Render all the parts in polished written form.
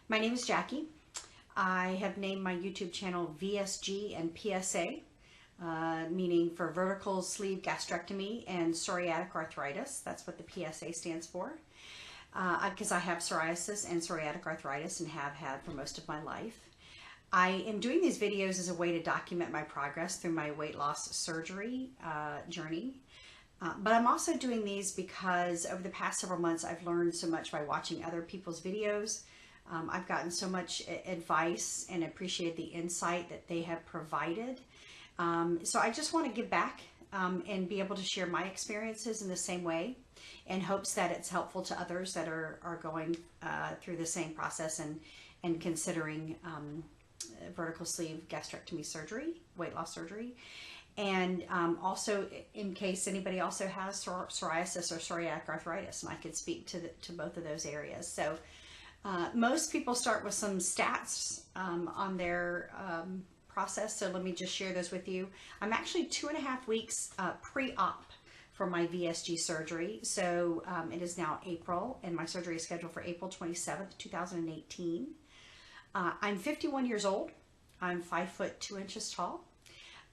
My name is Jackie. I have named my YouTube channel VSGandPsA, meaning for vertical sleeve gastrectomy and psoriatic arthritis. That's what the PSA stands for. Because I have psoriasis and psoriatic arthritis and have had for most of my life. I am doing these videos as a way to document my progress through my weight loss surgery journey. But I'm also doing these because over the past several months I've learned so much by watching other people's videos. I've gotten so much advice and appreciate the insight that they have provided. So I just want to give back and be able to share my experiences in the same way, in hopes that it's helpful to others that are going through the same process and considering vertical sleeve gastrectomy surgery, weight loss surgery. And also in case anybody also has psoriasis or psoriatic arthritis, and I could speak to both of those areas. So most people start with some stats on their process, so let me just share those with you. I'm actually 2.5 weeks pre-op for my VSG surgery. So it is now April, and my surgery is scheduled for April 27th, 2018. I'm 51 years old. I'm 5 foot 2 inches tall.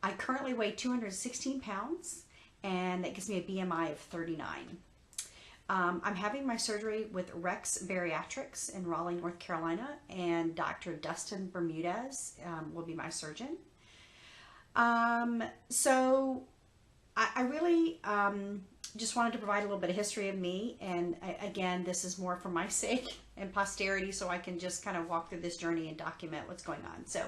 I currently weigh 216 pounds, and that gives me a BMI of 39. I'm having my surgery with Rex Bariatrics in Raleigh, North Carolina, and Dr. Dustin Bermudez will be my surgeon. So I really just wanted to provide a little bit of history of me, and again, this is more for my sake and posterity, so I can just kind of walk through this journey and document what's going on. So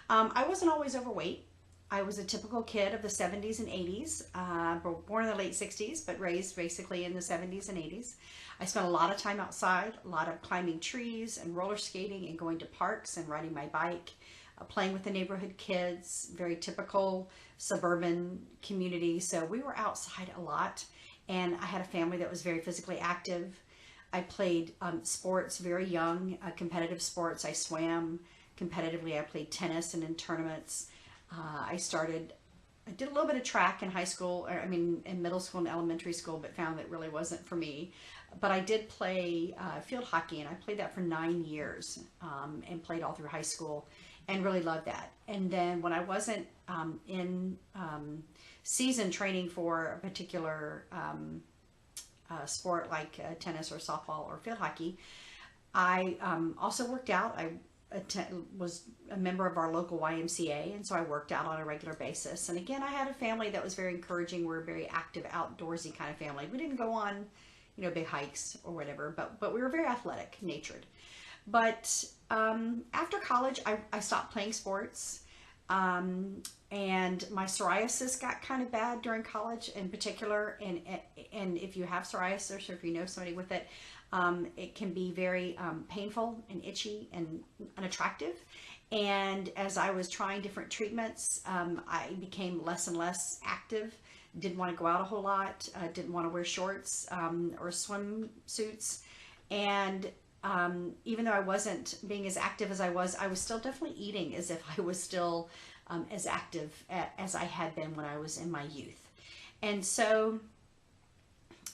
I wasn't always overweight. I was a typical kid of the 70s and 80s, born in the late 60s, but raised basically in the 70s and 80s. I spent a lot of time outside, a lot of climbing trees and roller skating and going to parks and riding my bike, playing with the neighborhood kids, very typical suburban community. So we were outside a lot, and I had a family that was very physically active. I played sports very young, competitive sports. I swam competitively. I played tennis and in tournaments. I did a little bit of track in high school, in middle school and elementary school, but found that really wasn't for me. But I did play field hockey, and I played that for 9 years and played all through high school and really loved that. And then when I wasn't in season training for a particular sport like tennis or softball or field hockey, I also worked out. I was a member of our local YMCA, and so I worked out on a regular basis. And again, I had a family that was very encouraging. We're a very active, outdoorsy kind of family. We didn't go on, big hikes or whatever, but we were very athletic natured. But after college, I stopped playing sports, and my psoriasis got kind of bad during college in particular. And if you have psoriasis, or if you know somebody with it, it can be very painful and itchy and unattractive. And as I was trying different treatments, I became less and less active, didn't want to go out a whole lot, didn't want to wear shorts or swimsuits. And even though I wasn't being as active as I was still definitely eating as if I was still as active as I had been when I was in my youth. And so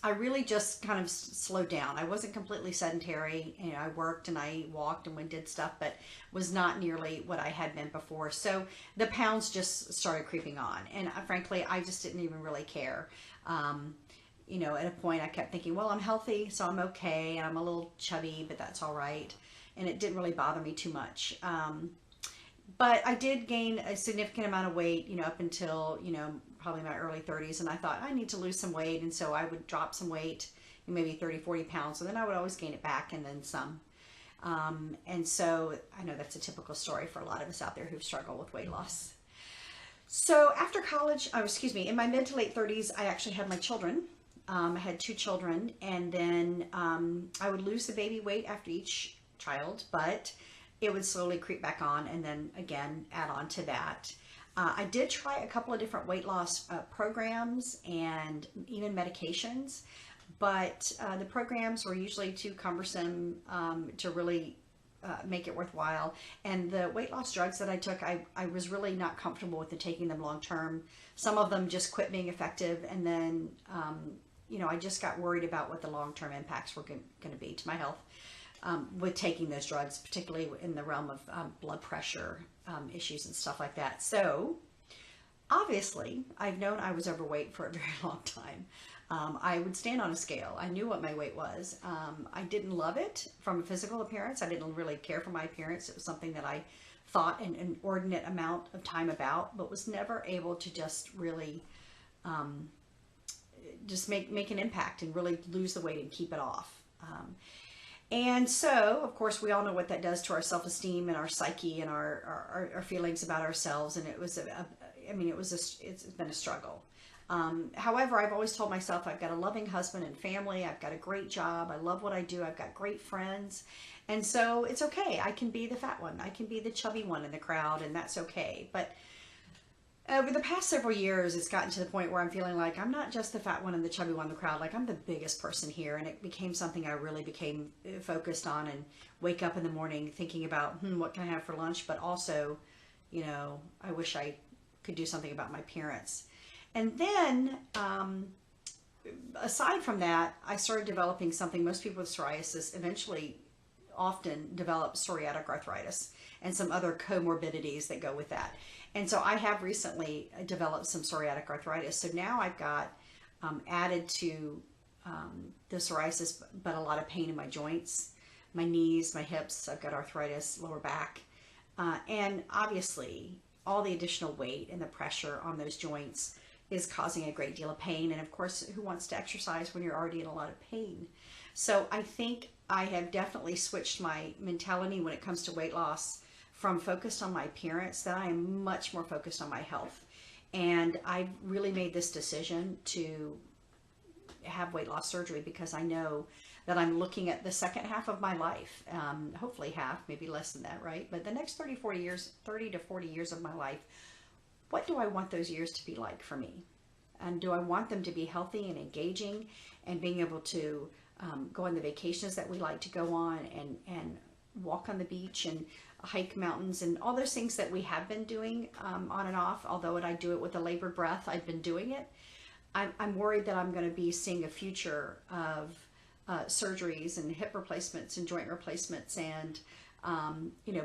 I really just kind of slowed down. I wasn't completely sedentary. I worked and I walked and did stuff, but was not nearly what I had been before. So the pounds just started creeping on, and frankly, I just didn't even really care. At a point I kept thinking, well, I'm healthy, so I'm okay. I'm a little chubby, but that's all right. And it didn't really bother me too much. But I did gain a significant amount of weight, up until, probably my early 30s. And I thought I need to lose some weight. And so I would drop some weight, maybe 30, 40 pounds. And then I would always gain it back and then some. And so I know that's a typical story for a lot of us out there who struggle with weight loss. So after college, in my mid to late 30s, I actually had my children. I had 2 children, and then I would lose the baby weight after each child, but it would slowly creep back on, and then again add on to that. I did try a couple of different weight loss programs and even medications, but the programs were usually too cumbersome to really make it worthwhile. And the weight loss drugs that I took, I was really not comfortable with taking them long term. Some of them just quit being effective, and then I just got worried about what the long-term impacts were going to be to my health. with taking those drugs, particularly in the realm of blood pressure issues and stuff like that. So obviously, I've known I was overweight for a very long time. I would stand on a scale. I knew what my weight was. I didn't love it from a physical appearance. I didn't really care for my appearance. It was something that I thought an inordinate amount of time about, but was never able to just really just make an impact and really lose the weight and keep it off. And so, of course, we all know what that does to our self-esteem and our psyche and our feelings about ourselves. And it was it's been a struggle. However, I've always told myself I've got a loving husband and family. I've got a great job. I love what I do. I've got great friends. And so it's okay. I can be the fat one. I can be the chubby one in the crowd, and that's okay. But over the past several years, it's gotten to the point where I'm feeling like I'm not just the fat one and the chubby one in the crowd. Like, I'm the biggest person here. And it became something I really became focused on, and wake up in the morning thinking about, what can I have for lunch? But also, I wish I could do something about my appearance. And then, aside from that, I started developing something. Most people with psoriasis eventually often develop psoriatic arthritis and some other comorbidities that go with that. And so I have recently developed some psoriatic arthritis. So now I've got added to the psoriasis, but a lot of pain in my joints, my knees, my hips. I've got arthritis, lower back. And obviously, all the additional weight and the pressure on those joints is causing a great deal of pain. And of course, who wants to exercise when you're already in a lot of pain? So I think I have definitely switched my mentality when it comes to weight loss from focused on my appearance, that I am much more focused on my health. And I've really made this decision to have weight loss surgery because I know that I'm looking at the second half of my life, hopefully half, maybe less than that, right? But the next 30 to 40 years of my life, what do I want those years to be like for me? And do I want them to be healthy and engaging and being able to go on the vacations that we like to go on, and walk on the beach and hike mountains and all those things that we have been doing on and off? Although I do it with a labored breath, I've been doing it. I'm worried that I'm going to be seeing a future of surgeries and hip replacements and joint replacements and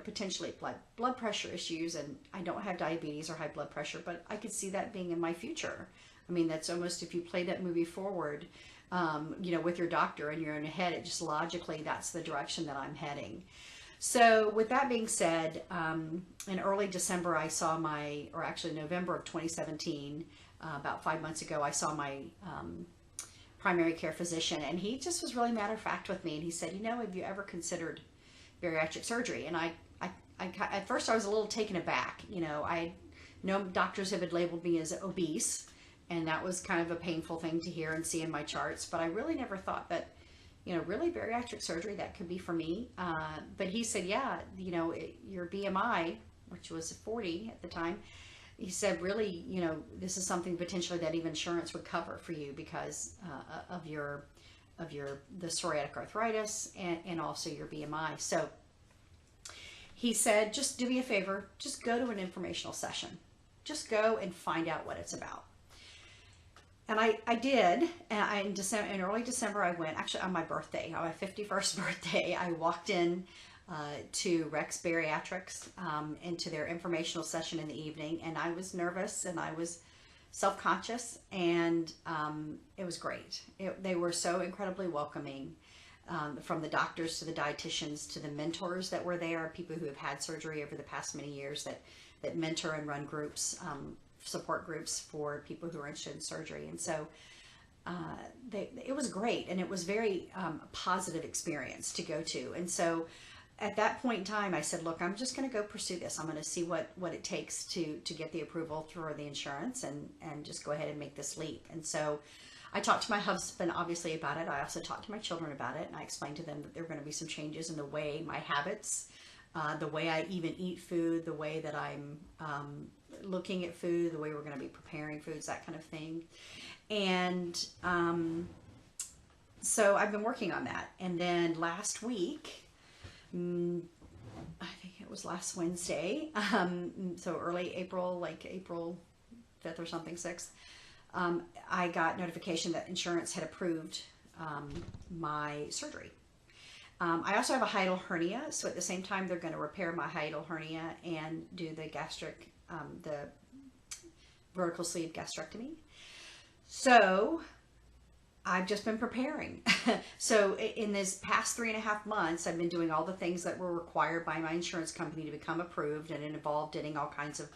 potentially blood pressure issues. And I don't have diabetes or high blood pressure, but I could see that being in my future. I mean, that's almost, if you play that movie forward, with your doctor in your own head, it just logically, that's the direction that I'm heading. So with that being said, in early December, November of 2017, about 5 months ago, I saw my primary care physician, and he just was really matter of fact with me. And he said, have you ever considered bariatric surgery? And I at first I was a little taken aback. I know doctors have labeled me as obese, and that was kind of a painful thing to hear and see in my charts. But I really never thought that, really bariatric surgery, that could be for me. But he said, yeah, your BMI, which was 40 at the time, he said, really, this is something potentially that even insurance would cover for you because of the psoriatic arthritis and also your BMI. So he said, just do me a favor, just go to an informational session. Just go and find out what it's about. And I did. In early December, I went, actually on my birthday, on my 51st birthday, I walked in to Rex Bariatrics into their informational session in the evening, and I was nervous and I was self-conscious, and it was great. They were so incredibly welcoming, from the doctors to the dietitians to the mentors that were there, people who have had surgery over the past many years that mentor and run groups, support groups for people who are interested in surgery. And so it was great, and it was very positive experience to go to. And so at that point in time, I said, look, I'm just going to go pursue this. I'm going to see what it takes to get the approval through the insurance and just go ahead and make this leap. And so I talked to my husband, obviously, about it. I also talked to my children about it, and I explained to them that there were going to be some changes in the way, my habits, the way I even eat food, the way that I'm looking at food, the way we're going to be preparing foods, that kind of thing. And so I've been working on that. And then last week, I think it was last Wednesday, so early April, like April 5th or something, 6th, I got notification that insurance had approved my surgery. I also have a hiatal hernia, so at the same time they're going to repair my hiatal hernia and do the the vertical sleeve gastrectomy. So I've just been preparing. So in this past 3.5 months, I've been doing all the things that were required by my insurance company to become approved, and it involved getting all kinds of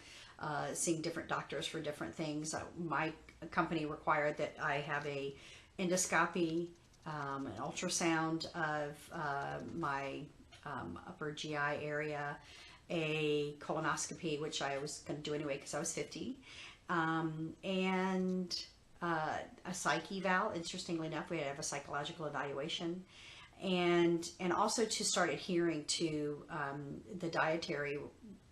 seeing different doctors for different things. My company required that I have a endoscopy, an ultrasound of my upper GI area, a colonoscopy, which I was going to do anyway because I was 50, and a psych eval. Interestingly enough, we had to have a psychological evaluation, and also to start adhering to the dietary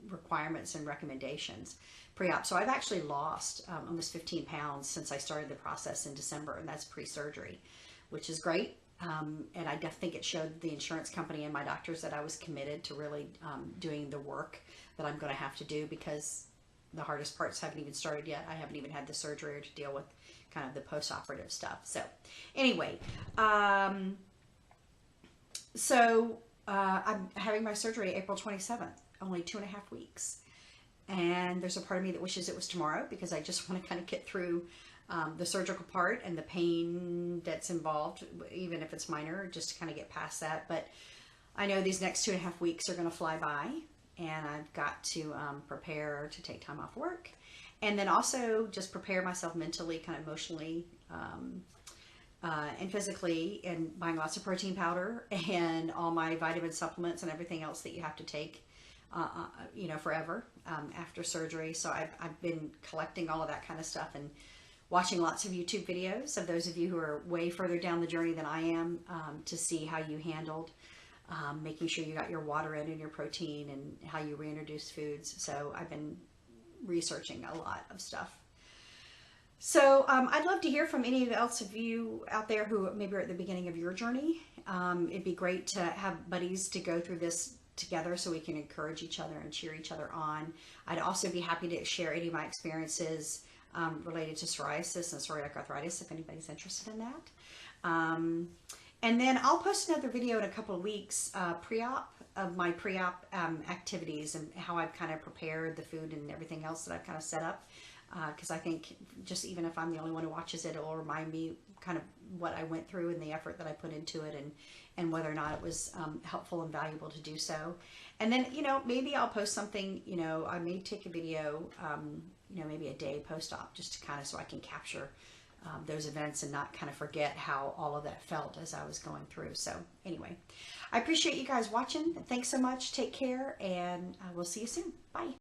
requirements and recommendations pre-op. So I've actually lost almost 15 pounds since I started the process in December, and that's pre-surgery, which is great. And I think it showed the insurance company and my doctors that I was committed to really doing the work that I'm going to have to do, because the hardest parts haven't even started yet. I haven't even had the surgery or to deal with kind of the post-operative stuff. So anyway, I'm having my surgery April 27th, only 2.5 weeks. And there's a part of me that wishes it was tomorrow, because I just want to kind of get through the surgical part and the pain that's involved, even if it's minor, just to kind of get past that. But I know these next 2.5 weeks are going to fly by, and I've got to prepare to take time off work, and then also just prepare myself mentally, kind of emotionally, and physically, and buying lots of protein powder and all my vitamin supplements and everything else that you have to take, you know, forever after surgery. So I've been collecting all of that kind of stuff and watching lots of YouTube videos of those of you who are way further down the journey than I am, to see how you handled making sure you got your water in and your protein, and how you reintroduce foods. So I've been researching a lot of stuff. So I'd love to hear from any else of you out there who maybe are at the beginning of your journey. It'd be great to have buddies to go through this together, so we can encourage each other and cheer each other on. I'd also be happy to share any of my experiences related to psoriasis and psoriatic arthritis, if anybody's interested in that. And then I'll post another video in a couple of weeks, pre-op, of my pre-op activities and how I've kind of prepared the food and everything else that I've kind of set up. Because I think just even if I'm the only one who watches it, it'll remind me kind of what I went through and the effort that I put into it, and whether or not it was helpful and valuable to do so. And then, you know, maybe I'll post something, you know, I may take a video, you know, maybe a day post-op, just to kind of, so I can capture those events and not kind of forget how all of that felt as I was going through. So anyway, I appreciate you guys watching. Thanks so much. Take care, and we'll see you soon. Bye.